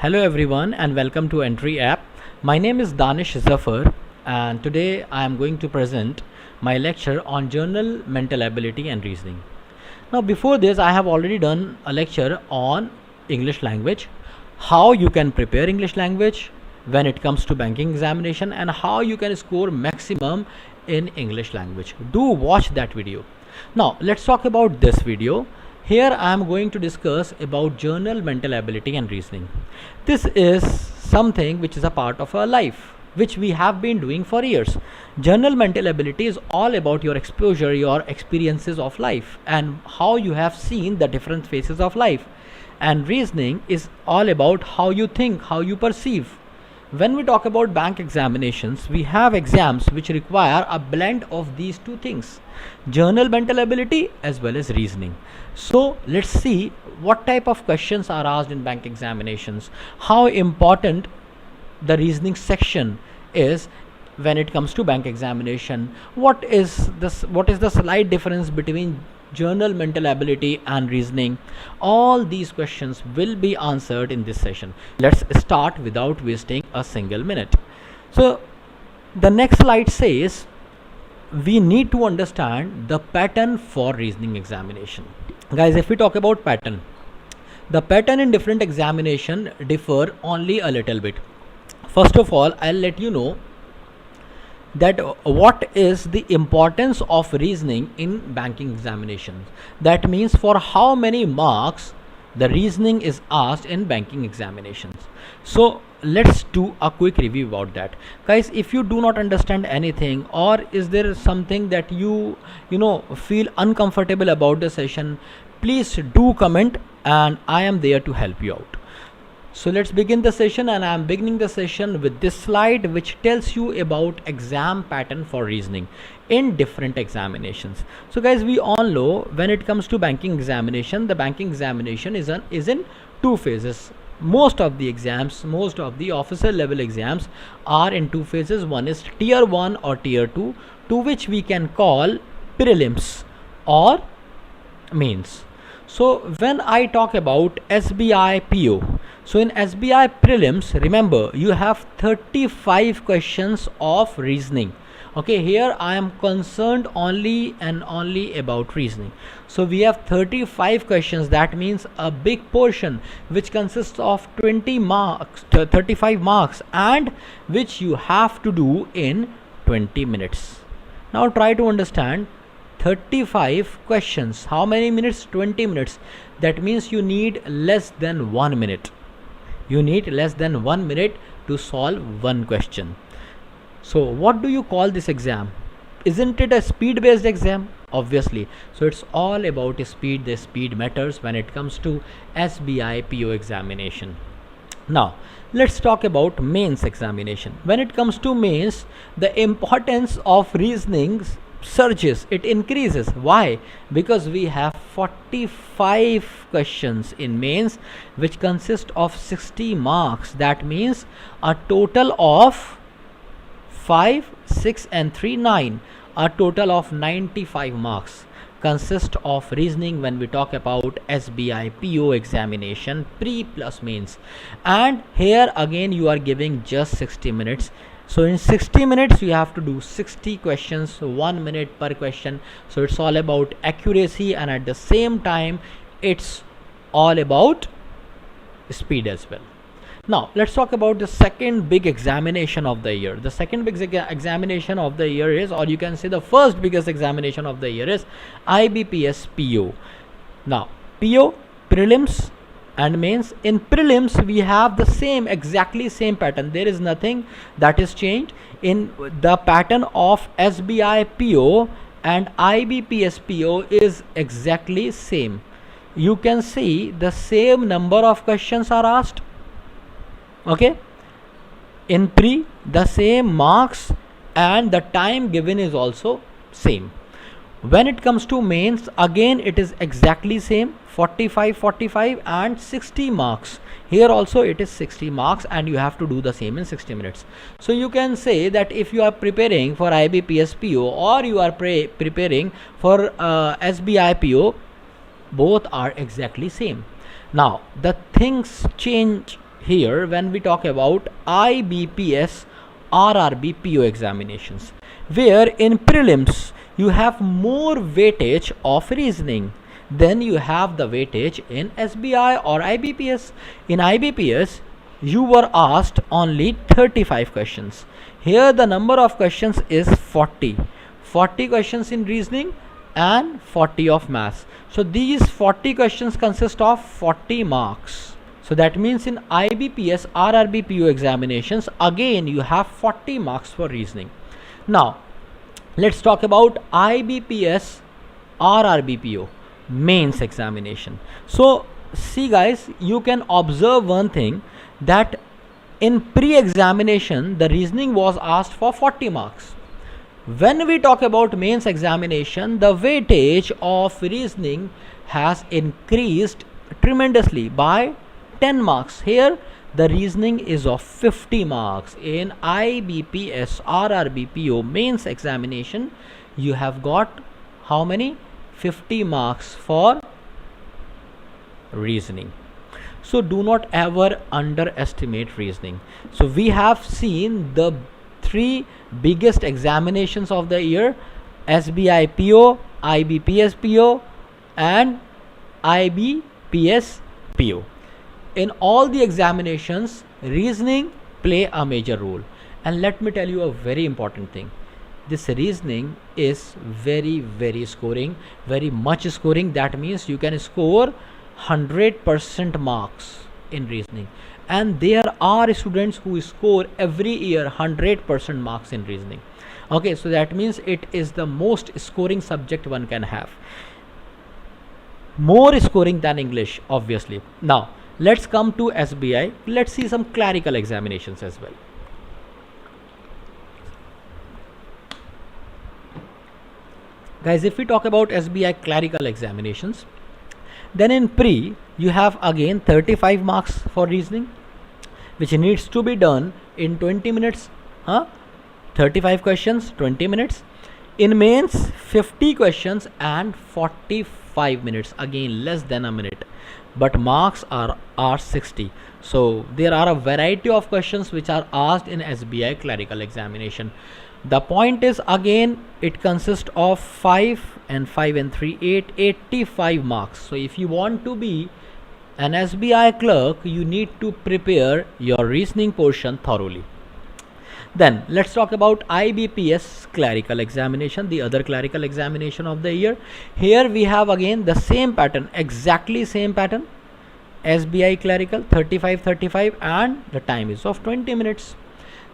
Hello everyone and welcome to Entri app. My name is Danish Zafar and today I am going to present my lecture on journal mental ability and reasoning. Now before this I have already done a lecture on English language, how you can prepare English language when it comes to banking examination and how you can score maximum in English language. Do watch that video. Now let's talk about this video. Here I am going to discuss about journal mental ability and reasoning. This is something which is a part of our life, which we have been doing for years. Journal mental ability is all about your exposure, your experiences of life and how you have seen the different phases of life. And reasoning is all about how you think, how you perceive. When we talk about bank examinations, we have exams which require a blend of these two things, journal mental ability as well as reasoning. So let's see what type of questions are asked in bank examinations, how important the reasoning section is when it comes to bank examination, what is the slight difference between journal mental ability and reasoning. All these questions will be answered in this session. Let's start without wasting a single minute. So the next slide says we need to understand the pattern for reasoning examination. Guys, if we talk about pattern, the pattern in different examination differ only a little bit. First of all, I'll let you know that what is the importance of reasoning in banking examinations. That means for how many marks the reasoning is asked in banking examinations. So let's do a quick review about that. Guys, if you do not understand anything or is there something that you feel uncomfortable about the session, please do comment and I am there to help you out. So let's begin the session, and I am beginning the session with this slide which tells you about exam pattern for reasoning in different examinations. So guys, we all know when it comes to banking examination, the banking examination is in two phases. Most of the exams, most of the officer level exams are in two phases. One is tier 1 or tier 2, to which we can call prelims or mains. So when I talk about SBI PO, so in SBI prelims, remember you have 35 questions of reasoning. Okay, here I am concerned only and only about reasoning. So we have 35 questions. That means a big portion which consists of 20 marks, 35 marks, and which you have to do in 20 minutes. Now try to understand 35 questions. How many minutes? 20 minutes. That means you need less than 1 minute. You need less than 1 minute to solve one question. So what do you call this exam? Isn't it a speed based exam? Obviously. So it's all about speed. The speed matters when it comes to SBI PO examination. Now let's talk about mains examination. When it comes to mains, the importance of reasoning surges, it increases. Why? Because we have 45 questions in mains which consist of 60 marks. That means a total of 5, 6 and 3, 9, a total of 95 marks consist of reasoning when we talk about SBI PO examination pre plus mains. And here again you are giving just 60 minutes. So in 60 minutes you have to do 60 questions, 1 minute per question. So it's all about accuracy and at the same time it's all about speed as well. Now let's talk about the second big examination of the year. The second big examination of the year is, or you can say the first biggest examination of the year is IBPS PO. Now PO, prelims and mains. In prelims we have the same, exactly same pattern. There is nothing that is changed in the pattern of SBI PO, and IBPS PO is exactly same. You can see the same number of questions are asked. Okay, in pre the same marks and the time given is also same. When it comes to mains, again it is exactly same, 45 and 60 marks. Here also it is 60 marks and you have to do the same in 60 minutes. So you can say that if you are preparing for IBPS PO or you are preparing for SBI PO, both are exactly same. Now the things change here when we talk about IBPS RRB PO examinations, where in prelims you have more weightage of reasoning, then you have the weightage in SBI or IBPS. In IBPS you were asked only 35 questions. Here the number of questions is 40 questions in reasoning and 40 of maths. So these 40 questions consist of 40 marks. So that means in IBPS RRB PO examinations again you have 40 marks for reasoning. Now let's talk about IBPS RRB PO mains examination. So see guys, you can observe one thing, that in pre-examination the reasoning was asked for 40 marks. When we talk about mains examination, the weightage of reasoning has increased tremendously by 10 marks. Here the reasoning is of 50 marks. In IBPS RRB PO mains examination you have got how many? 50 marks for reasoning. So do not ever underestimate reasoning. So we have seen the three biggest examinations of the year: SBI PO, IBPS PO and IBPS PO. In all the examinations reasoning play a major role. And let me tell you a very important thing, this reasoning is very scoring, very much scoring. That means you can score 100% marks in reasoning, and there are students who score every year 100% marks in reasoning. Okay, so that means it is the most scoring subject one can have, more scoring than English obviously. Now let's come to SBI. Let's see some clerical examinations as well. Guys, if we talk about SBI clerical examinations, then in pre you have again 35 marks for reasoning, which needs to be done in 20 minutes. 35 questions, 20 minutes. In mains 50 questions and 45 minutes, again less than a minute, but marks are 60. So there are a variety of questions which are asked in SBI clerical examination. The point is, again it consists of 5 and 5 and 3 8 85 marks. So if you want to be an SBI clerk, you need to prepare your reasoning portion thoroughly. Then let's talk about IBPS clerical examination, the other clerical examination of the year. Here we have again the same pattern, exactly same pattern. SBI clerical 35 and the time is of 20 minutes.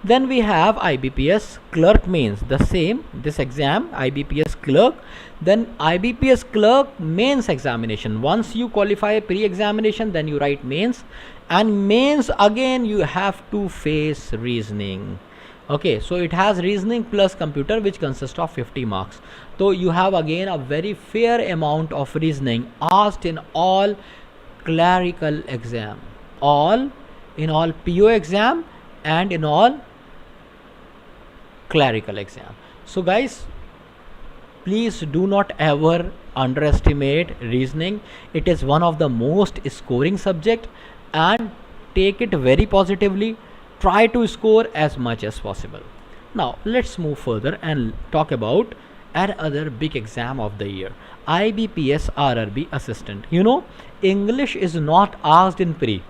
Then we have IBPS clerk mains, the same, this exam IBPS clerk, then IBPS clerk mains examination. Once you qualify pre-examination, then you write mains, and mains again you have to face reasoning. Okay, so it has reasoning plus computer, which consists of 50 marks. So you have again a very fair amount of reasoning asked in all clerical exam, in all PO exam and in all clerical exam. So guys, please do not ever underestimate reasoning. It is one of the most scoring subject, and take it very positively. Try to score as much as possible. Now let's move further and talk about another big exam of the year, IBPS RRB assistant. You know, English is not asked in pre.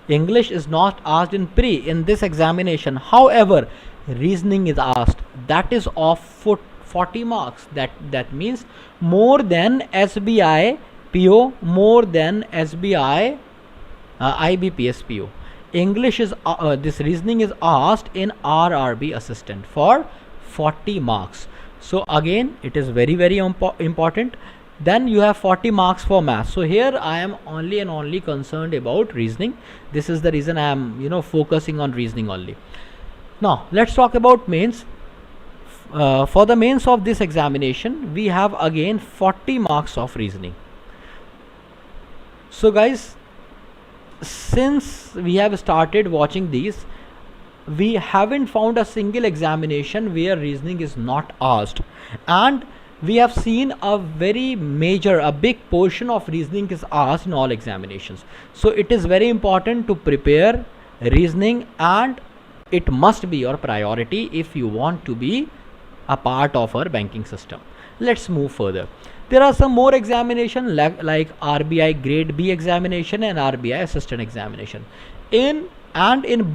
English is not asked in pre in this examination. However, reasoning is asked. That is of 40 marks. That means more than SBI PO, more than SBI IBPS PO. English is this reasoning is asked in RRB assistant for 40 marks. So again it is very important. Then you have 40 marks for math. So here I am only and only concerned about reasoning. This is the reason I am focusing on reasoning only. Now let's talk about mains. For the mains of this examination we have again 40 marks of reasoning. So guys, since we have started watching these, we haven't found a single examination where reasoning is not asked, and we have seen a very major, a big portion of reasoning is asked in all examinations. So it is very important to prepare reasoning, and it must be your priority if you want to be a part of our banking system. Let's move further. There are some more examination like RBI grade B examination and RBI assistant examination. In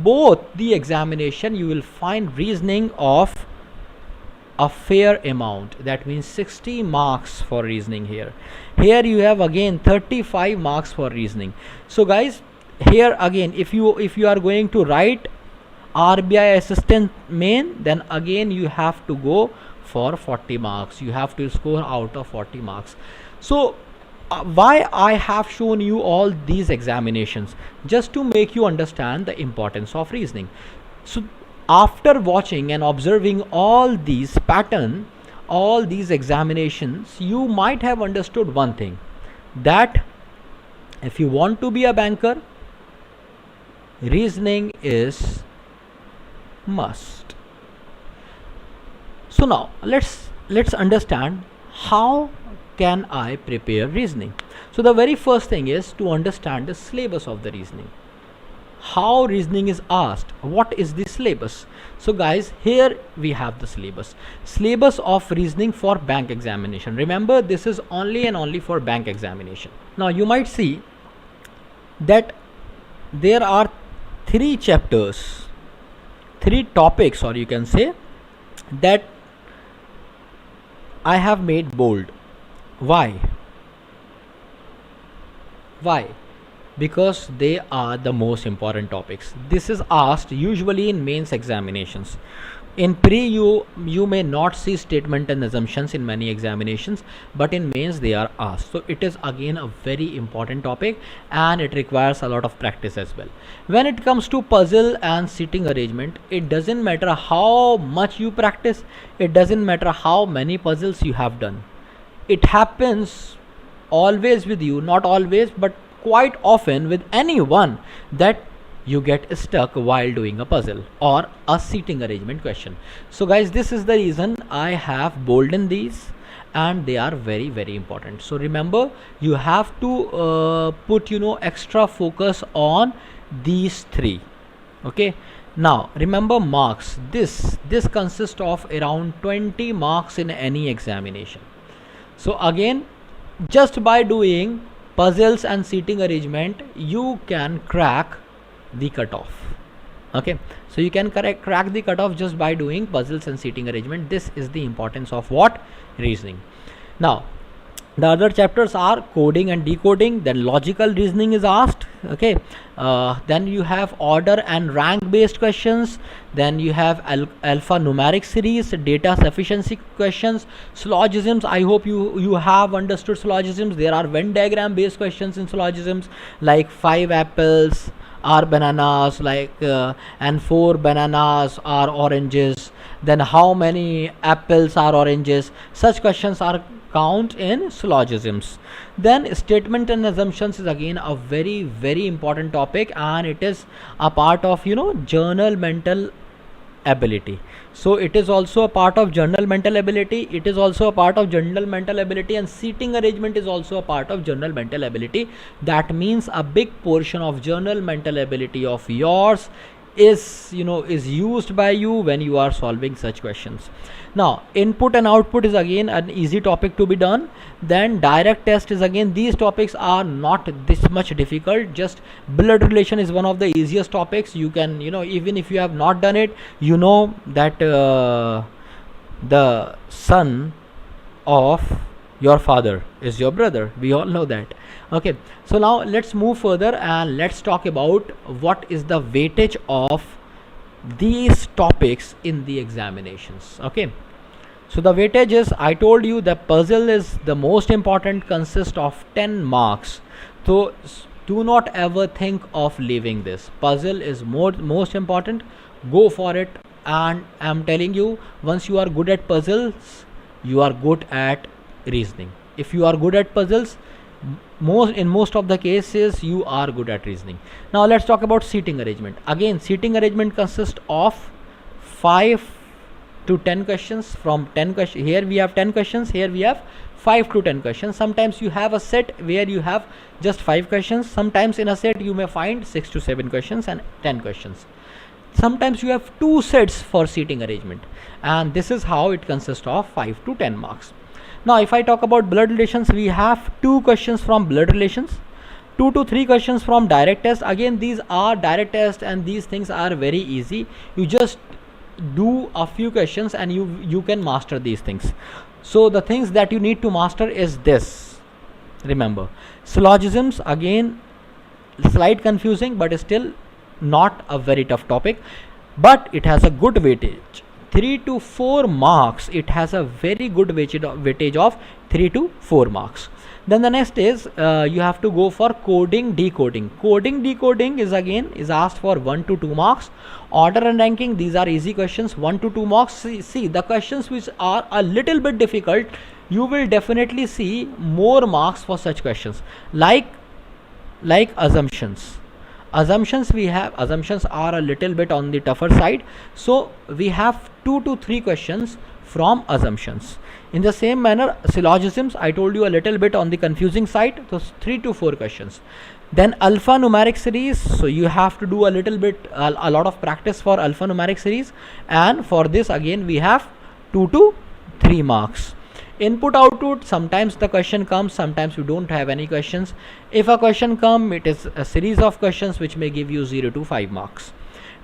both the examination you will find reasoning of a fair amount. That means 60 marks for reasoning here. Here you have again 35 marks for reasoning. So guys, here again, if you are going to write RBI assistant main, then again you have to go for 40 marks. You have to score out of 40 marks. So why I have shown you all these examinations? Just to make you understand the importance of reasoning. So after watching and observing all these pattern, all these examinations, you might have understood one thing, that if you want to be a banker, reasoning is must. So now let's understand how can I prepare reasoning. So the very first thing is to understand the syllabus of the reasoning. How reasoning is asked, what is the syllabus? So guys, here we have the syllabus of reasoning for bank examination. Remember, this is only and only for bank examination. Now you might see that there are 3 chapters, 3 topics, or you can say that I have made bold. Why? Because they are the most important topics. This is asked usually in mains examinations. In pre, you may not see statement and assumptions in many examinations, but in mains they are asked. So it is again a very important topic, and it requires a lot of practice as well. When it comes to puzzle and seating arrangement, it doesn't matter how much you practice, it doesn't matter how many puzzles you have done. It happens always with you, not always, but quite often with anyone, that you get stuck while doing a puzzle or a seating arrangement question. So guys, this is the reason I have boldened these, and they are very, very important. So remember, you have to put extra focus on these 3. Okay, now remember marks. This consists of around 20 marks in any examination. So again, just by doing puzzles and seating arrangement, you can crack the cutoff. Okay, so you can crack the cutoff just by doing puzzles and seating arrangement. This is the importance of what? Reasoning. Now the other chapters are coding and decoding, then logical reasoning is asked. Okay, then you have order and rank based questions, then you have alphanumeric series, data sufficiency questions, syllogisms. I hope you have understood syllogisms. There are Venn diagram based questions in syllogisms, like 5 apples are bananas, like and 4 bananas are oranges, then how many apples are oranges. Such questions are count in syllogisms. Then statement and assumptions is again a very, very important topic, and it is a part of journal mental ability. So it is also a part of journal mental ability. It is also a part of journal mental ability, and seating arrangement is also a part of journal mental ability. That means a big portion of journal mental ability of yours is used by you when you are solving such questions. Now input and output is again an easy topic to be done. Then direct test is again, these topics are not this much difficult. Just blood relation is one of the easiest topics. You can even if you have not done it, that the son of your father is your brother. We all know that. Okay, so now let's move further and let's talk about what is the weightage of these topics in the examinations. Okay, so the weightage is, I told you the puzzle is the most important, consists of 10 marks. So do not ever think of leaving this. Puzzle is most important. Go for it, and I'm telling you, once you are good at puzzles, you are good at reasoning. If you are good at puzzles, in most of the cases you are good at reasoning. Now let's talk about seating arrangement. Again, seating arrangement consists of 5 to 10 questions. From 10 questions, here we have 10 questions, here we have 5 to 10 questions. Sometimes you have a set where you have just 5 questions. Sometimes in a set you may find 6 to 7 questions and 10 questions. Sometimes you have 2 sets for seating arrangement, and this is how it consists of 5 to 10 marks. Now if I talk about blood relations, we have 2 questions from blood relations, 2 to 3 questions from direct test. Again, these are direct test and these things are very easy. You just do a few questions and you can master these things. So the things that you need to master is this. Remember, syllogisms, again slight confusing, but still not a very tough topic, but it has a good weightage, 3 to 4 marks. It has a very good weightage of 3 to 4 marks. Then the next is you have to go for coding decoding. Coding decoding is again is asked for 1 to 2 marks. Order and ranking, these are easy questions, 1 to 2 marks. See the questions which are a little bit difficult, you will definitely see more marks for such questions, like assumptions. Assumptions are a little bit on the tougher side, so we have 2 to 3 questions from assumptions. In the same manner, syllogisms, I told you a little bit on the confusing side, so 3 to 4 questions. Then alphanumeric series, so you have to do a little bit a lot of practice for alphanumeric series, and for this again we have 2 to 3 marks. Input output, sometimes the question comes, sometimes you don't have any questions. If a question comes, it is a series of questions which may give you 0 to 5 marks.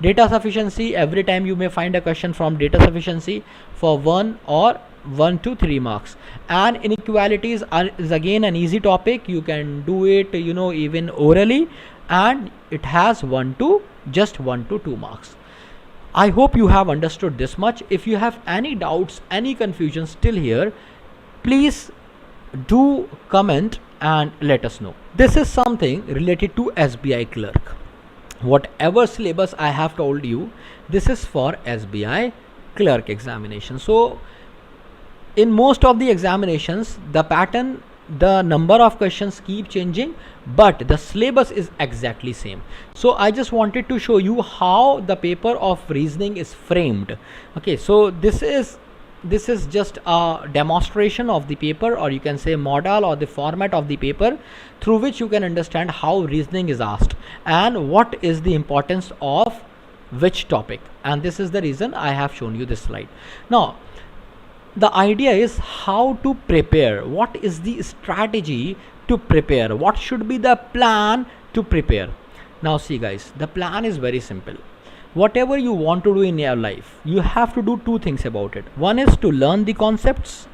Data sufficiency, every time you may find a question from data sufficiency for 1 or 1 to 3 marks. And inequalities is again an easy topic, you can do it even orally, and it has 1 to 2 marks. I hope you have understood this much. If you have any doubts, any confusion still here, please do comment and let us know. This is something related to SBI clerk. Whatever syllabus I have told you, this is for SBI clerk examination. So in most of the examinations, the pattern, the number of questions keep changing, but the syllabus is exactly same. So I just wanted to show you how the paper of reasoning is framed. Okay, so this is just a demonstration of the paper, or you can say model or the format of the paper, through which you can understand how reasoning is asked and what is the importance of which topic. And this is the reason I have shown you this slide. Now the idea is how to prepare. What is the strategy to prepare? What should be the plan to prepare? Now see guys, the plan is very simple. Whatever you want to do in your life, you have to do 2 things about it. One is to learn the concepts,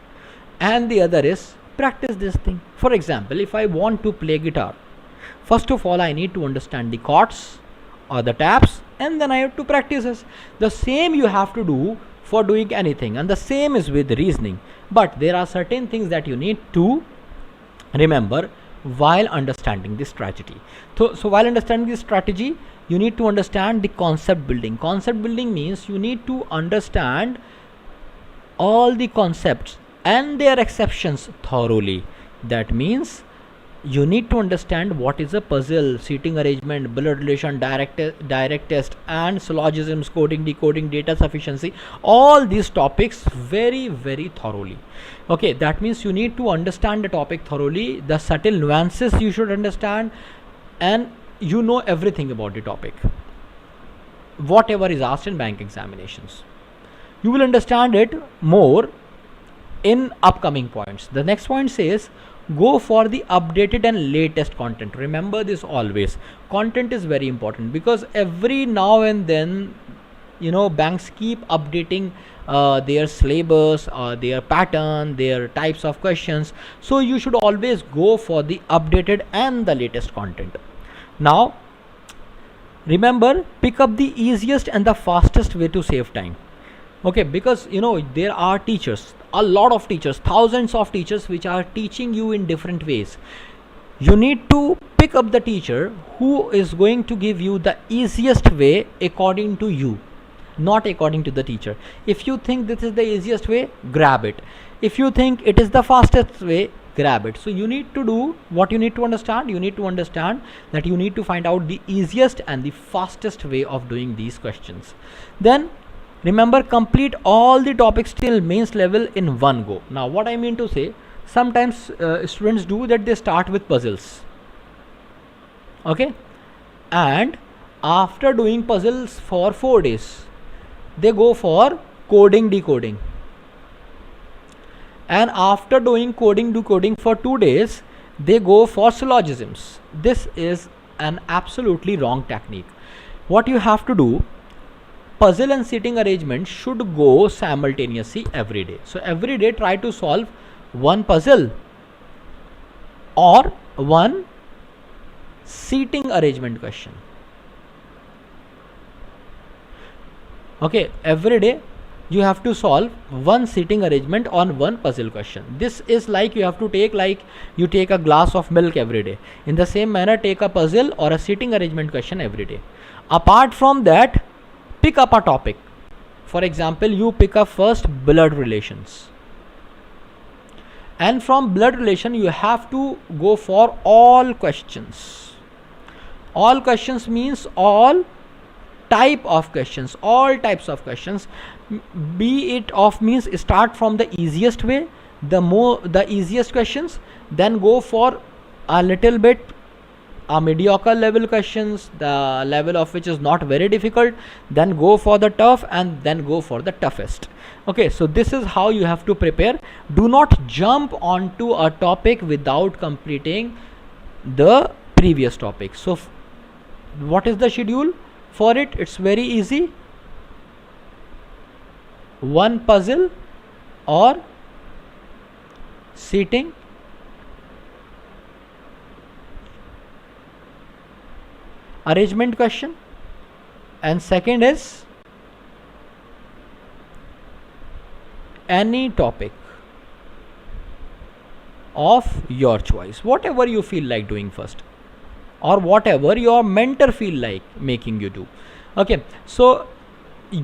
and the other is practice this thing. For example, if I want to play guitar, first of all I need to understand the chords or the tabs, and then I have to practice this. The same you have to do for doing anything, and the same is with reasoning. But there are certain things that you need to remember while understanding this strategy. So while understanding this strategy, you need to understand the concept building. Concept building means you need to understand all the concepts and their exceptions thoroughly. That means you need to understand what is a puzzle, seating arrangement, blood relation, direct test, and syllogisms, coding, decoding, data sufficiency, all these topics very, very thoroughly. Okay, that means you need to understand the topic thoroughly. The subtle nuances you should understand, and you know everything about the topic. Whatever is asked in bank examinations, you will understand it more in upcoming points. The next point says go for the updated and latest content. Remember this always. Content is very important, because every now and then banks keep updating their syllabus, their pattern, their types of questions. So you should always go for the updated and the latest content. Now remember, pick up the easiest and the fastest way to save time. Okay, because there are teachers, a lot of teachers, thousands of teachers which are teaching you in different ways. You need to pick up the teacher who is going to give you the easiest way according to you, not according to the teacher. If you think this is the easiest way, grab it. If you think it is the fastest way, grab it. So you need to do what you need to understand. You need to understand that you need to find out the easiest and the fastest way of doing these questions. Then Remember, complete all the topics till mains level in one go. Now what I mean to say, sometimes students do that, they start with puzzles, okay, and after doing puzzles for 4 days they go for coding decoding, and after doing coding decoding for 2 days they go for syllogisms. This is an absolutely wrong technique. What you have to do, puzzle and seating arrangement should go simultaneously every day. So every day try to solve one puzzle or one seating arrangement question. Okay, every day you have to solve one seating arrangement on one puzzle question. This is like you have to take, like you take a glass of milk every day. In the same manner, take a puzzle or a seating arrangement question every day. Apart from that, pick up a topic. For example, you pick up first blood relations, and from blood relation you have to go for all questions. All questions means all type of questions, all types of questions. Be it of means start from the easiest way, the easiest questions, then go for a little bit a mediocre level questions, the level of which is not very difficult, then go for the tough, and then go for the toughest. Okay, so this is how you have to prepare. Do not jump onto a topic without completing the previous topic. So what is the schedule for it? It's very easy. One puzzle or seating, arrangement question, and second is any topic of your choice, whatever you feel like doing first, or whatever your mentor feel like making you do. Okay, so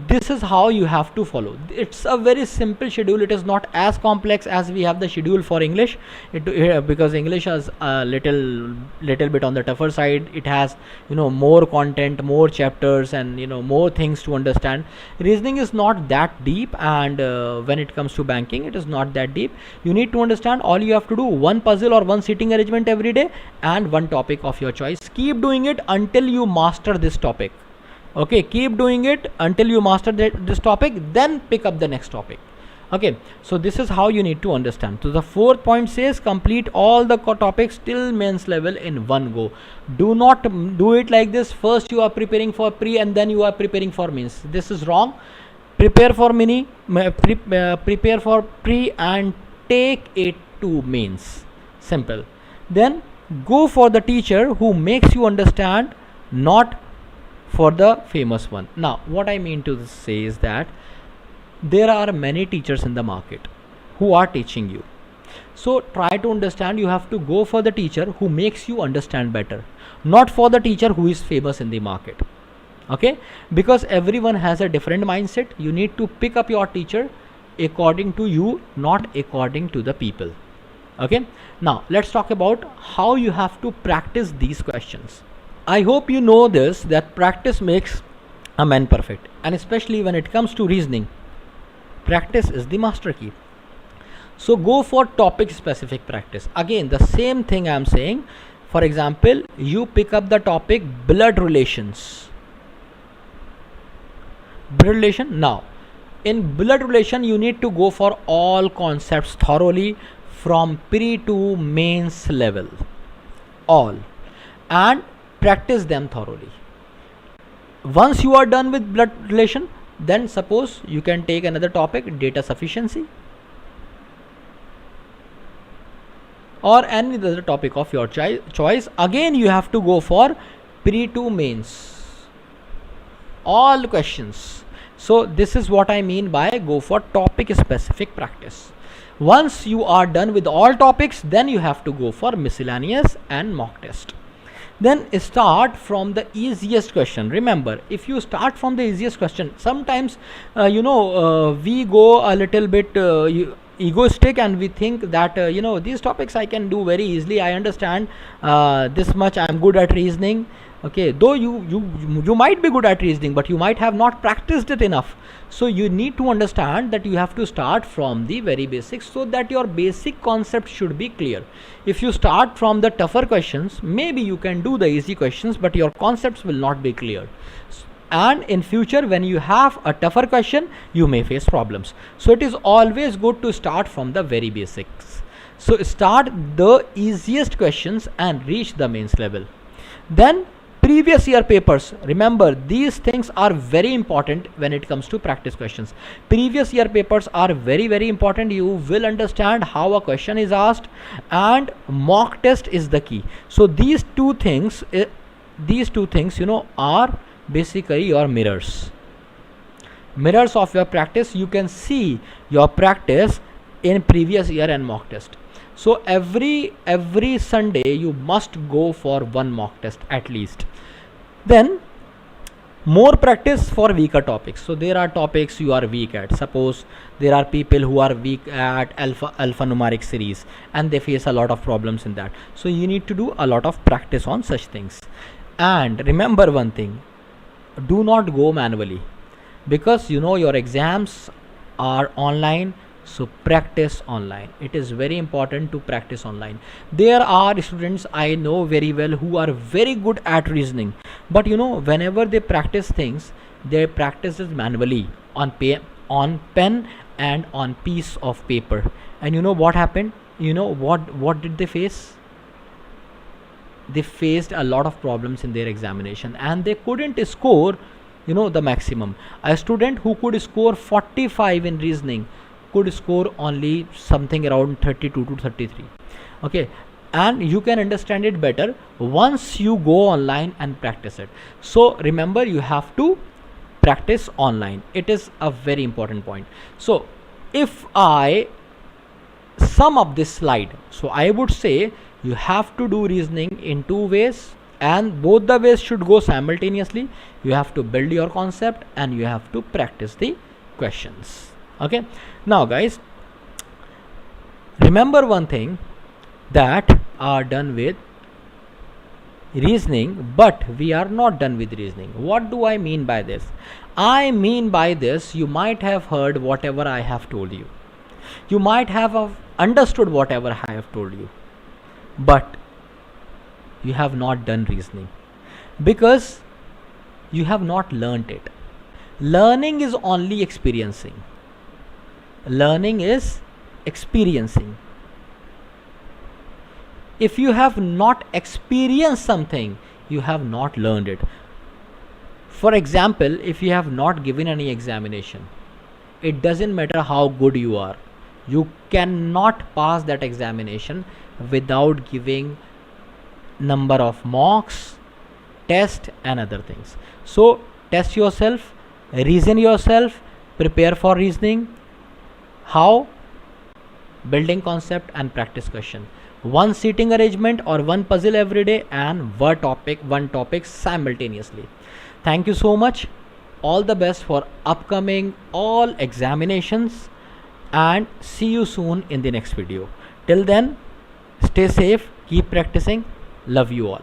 this is how you have to follow. It's a very simple schedule. It is not as complex as we have the schedule for English, because English is a little bit on the tougher side. It has, more content, more chapters, and more things to understand. Reasoning is not that deep, and when it comes to banking, it is not that deep. You need to understand, all you have to do, one puzzle or one seating arrangement every day, and one topic of your choice. Keep doing it until you master this topic. Okay, keep doing it until you master this topic, then pick up the next topic. Okay, so this is how you need to understand. So the fourth point says, complete all the topics till mains level in one go. Do not do it like this. First you are preparing for pre, and then you are preparing for mains. This is wrong. Prepare for prepare for pre and take it to mains. Simple. Then go for the teacher who makes you understand, not for the famous one. Now what I mean to say is that there are many teachers in the market who are teaching you. So try to understand, you have to go for the teacher who makes you understand better, not for the teacher who is famous in the market. Okay, because everyone has a different mindset. You need to pick up your teacher according to you, not according to the people. Okay, now let's talk about how you have to practice these questions. I hope you know this, that practice makes a man perfect, and especially when it comes to reasoning, practice is the master key. So go for topic specific practice. Again, the same thing I am saying. For example, you pick up the topic blood relations. Blood relation. Now in blood relation you need to go for all concepts thoroughly from pre to mains level, all, and practice them thoroughly. Once you are done with blood relation, then suppose you can take another topic, data sufficiency, or any other topic of your choice. Again you have to go for pre to mains, all questions. So this is what I mean by go for topic specific practice. Once you are done with all topics, then you have to go for miscellaneous and mock test. Then start from the easiest question. Remember, if you start from the easiest question, sometimes we go a little bit egoistic and we think that these topics I can do very easily. I understand this much, I'm good at reasoning. Okay, though you might be good at reasoning, but you might have not practiced it enough. So you need to understand that you have to start from the very basics, so that your basic concept should be clear. If you start from the tougher questions, maybe you can do the easy questions, but your concepts will not be clear. And in future, when you have a tougher question, you may face problems. So it is always good to start from the very basics. So start the easiest questions and reach the mains level. Then previous year papers, remember these things are very important when it comes to practice questions. Previous year papers are very, very important. You will understand how a question is asked, and mock test is the key. So these two things are basically your mirrors of your practice. You can see your practice in previous year and mock test. So every Sunday you must go for one mock test at least. Then more practice for weaker topics. So there are topics you are weak at. Suppose there are people who are weak at alphanumeric series and they face a lot of problems in that. So you need to do a lot of practice on such things. And remember one thing, do not go manually, because your exams are online. So practice online. It is very important to practice online. There are students I know very well who are very good at reasoning, but whenever they practice things, they practice it manually on pen and on piece of paper. And what happened? What did they face? They faced a lot of problems in their examination and they couldn't score the maximum. A student who could score 45 in reasoning could score only something around 32 to 33. Okay, and you can understand it better once you go online and practice it. So remember, you have to practice online. It is a very important point. So if I sum up this slide, so I would say you have to do reasoning in two ways, and both the ways should go simultaneously. You have to build your concept and you have to practice the questions. Okay, now guys, remember one thing, that are done with reasoning, but we are not done with reasoning. What do I mean by this? I mean by this, you might have heard whatever I have told you. You might have understood whatever I have told you, but you have not done reasoning because you have not learnt it. Learning is only experiencing. Learning is experiencing. If you have not experienced something, you have not learned it. For example, if you have not given any examination, it doesn't matter how good you are. You cannot pass that examination without giving number of mocks, test and other things. So test yourself, reason yourself, prepare for reasoning. How? Building concept and practice question. One seating arrangement or one puzzle every day, and one topic simultaneously. Thank you so much. All the best for upcoming all examinations, and see you soon in the next video. Till then, stay safe, keep practicing. Love you all.